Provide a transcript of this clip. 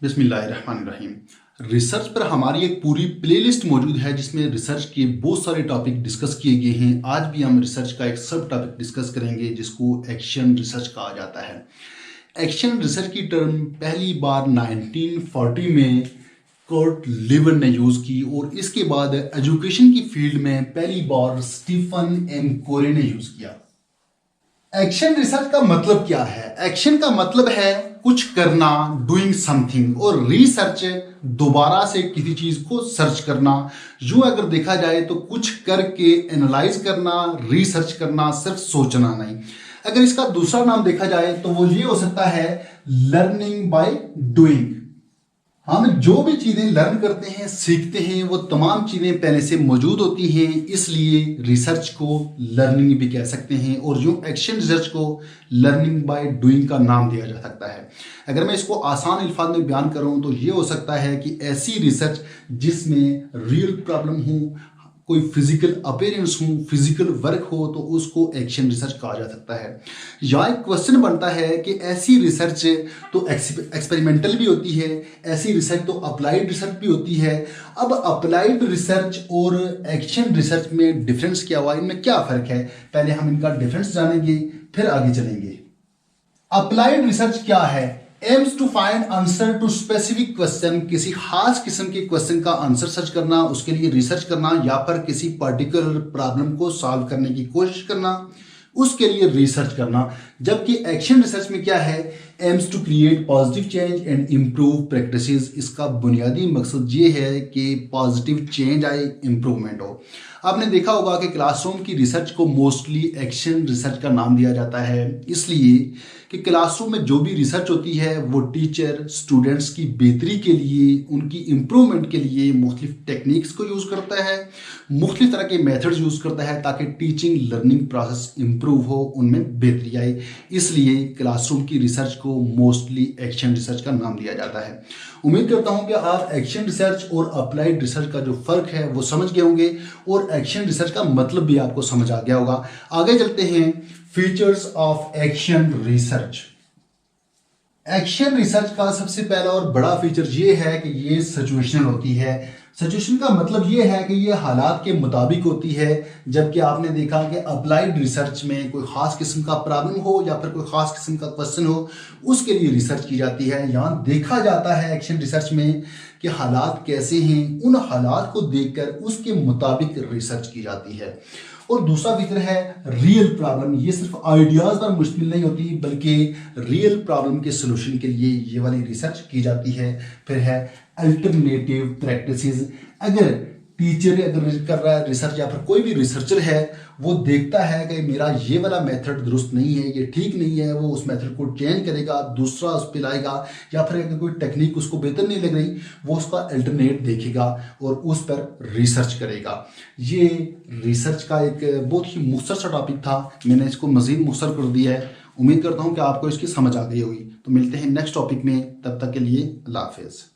बिस्मिल्लाहिर्रहमानिर्रहीम। रिसर्च पर हमारी एक पूरी प्लेलिस्ट मौजूद है जिसमें रिसर्च के बहुत सारे टॉपिक डिस्कस किए गए हैं। आज भी हम रिसर्च का एक सब टॉपिक डिस्कस करेंगे जिसको एक्शन रिसर्च कहा जाता है। एक्शन रिसर्च की टर्म पहली बार 1940 में कर्ट लिवन ने यूज़ की और इसके बाद एजुकेशन की फील्ड में पहली बार स्टीफन एम कोरे ने यूज़ किया। एक्शन रिसर्च का मतलब क्या है? एक्शन का मतलब है कुछ करना, डूइंग समथिंग, और रिसर्च दोबारा से किसी चीज को सर्च करना। यूं अगर देखा जाए तो कुछ करके एनालाइज करना, रिसर्च करना, सिर्फ सोचना नहीं। अगर इसका दूसरा नाम देखा जाए तो वो ये हो सकता है लर्निंग बाय डूइंग। हम जो भी चीजें लर्न करते हैं, सीखते हैं, वो तमाम चीजें पहले से मौजूद होती हैं, इसलिए रिसर्च को लर्निंग भी कह सकते हैं और जो एक्शन रिसर्च को लर्निंग बाय डूइंग का नाम दिया जा सकता है। अगर मैं इसको आसान अल्फाज में बयान करूं तो ये हो सकता है कि ऐसी रिसर्च जिसमें रियल प्रॉब्लम हो, कोई फिजिकल अपीयरेंस हो, फिजिकल वर्क हो, तो उसको एक्शन रिसर्च कहा जा सकता है। यहाँ एक क्वेश्चन बनता है कि ऐसी रिसर्च तो एक्सपेरिमेंटल भी होती है, ऐसी रिसर्च तो अप्लाइड रिसर्च भी होती है। अब अप्लाइड रिसर्च और एक्शन रिसर्च में डिफरेंस क्या हुआ, इनमें क्या फर्क है? पहले हम इनका डिफरेंस जानेंगे, फिर आगे चलेंगे। अप्लाइड रिसर्च क्या है? Aims to find answer to specific question, किसी खास किस्म के क्वेश्चन का आंसर सर्च करना, उसके लिए रिसर्च करना, या फिर किसी पर्टिकुलर प्रॉब्लम को सॉल्व करने की कोशिश करना, उसके लिए रिसर्च करना। जबकि एक्शन रिसर्च में क्या है? Aims to create positive change and improve practices. इसका बुनियादी मकसद ये है कि पॉजिटिव चेंज आए, इम्प्रूवमेंट हो। आपने देखा होगा कि क्लासरूम की रिसर्च को मोस्टली एक्शन रिसर्च का नाम दिया जाता है, इसलिए कि क्लासरूम में जो भी रिसर्च होती है वो टीचर स्टूडेंट्स की बेहतरी के लिए, उनकी इम्प्रूवमेंट के लिए मुख्तलिफ टेक्निक्स को यूज़ करता है, मुख्तलिफ तरह के मेथड्स यूज़ करता है ताकि टीचिंग लर्निंग प्रोसेस इम्प्रूव हो, उनमें बेहतरी आए। इसलिए क्लासरूम की रिसर्च को मोस्टली एक्शन रिसर्च का नाम दिया जाता है। उम्मीद करता हूं कि आप एक्शन रिसर्च और अप्लाइड रिसर्च का जो फर्क है वो समझ गए होंगे और एक्शन रिसर्च का मतलब भी आपको समझ आ गया होगा। आगे चलते हैं, features of action research. Action research का सबसे पहला और बड़ा फीचर ये है कि ये सिचुएशनल होती है। सिचुएशन का मतलब ये है कि ये हालात के मुताबिक होती है, जबकि आपने देखा कि अप्लाइड रिसर्च में कोई खास किस्म का प्रॉब्लम हो या फिर कोई खास किस्म का क्वेश्चन हो, उसके लिए रिसर्च की जाती है। यहाँ देखा जाता है एक्शन रिसर्च में कि हालात कैसे हैं, उन हालात को देखकर उसके मुताबिक रिसर्च की जाती है। और दूसरा फीचर है रियल प्रॉब्लम। ये सिर्फ आइडियाज पर मुश्तमिल नहीं होती, बल्कि रियल प्रॉब्लम के सोल्यूशन के लिए ये वाली रिसर्च की जाती है। फिर है अल्टरनेटिव प्रैक्टिसेस। अगर टीचर कर रहा है रिसर्च या फिर कोई भी रिसर्चर है, वो देखता है कि मेरा ये वाला मेथड दुरुस्त नहीं है, ये ठीक नहीं है, वो उस मेथड को चेंज करेगा, दूसरा उस पर लाएगा, या फिर अगर कोई टेक्निक उसको बेहतर नहीं लग रही, वो उसका अल्टरनेट देखेगा और उस पर रिसर्च करेगा। ये रिसर्च का एक बहुत ही मुख्तसर सा टॉपिक था, मैंने इसको मजीद मुख्तसर कर दिया है। उम्मीद करता हूँ कि आपको इसकी समझ आ गई होगी। तो मिलते हैं नेक्स्ट टॉपिक में, तब तक के लिए अल्लाह हाफिज़।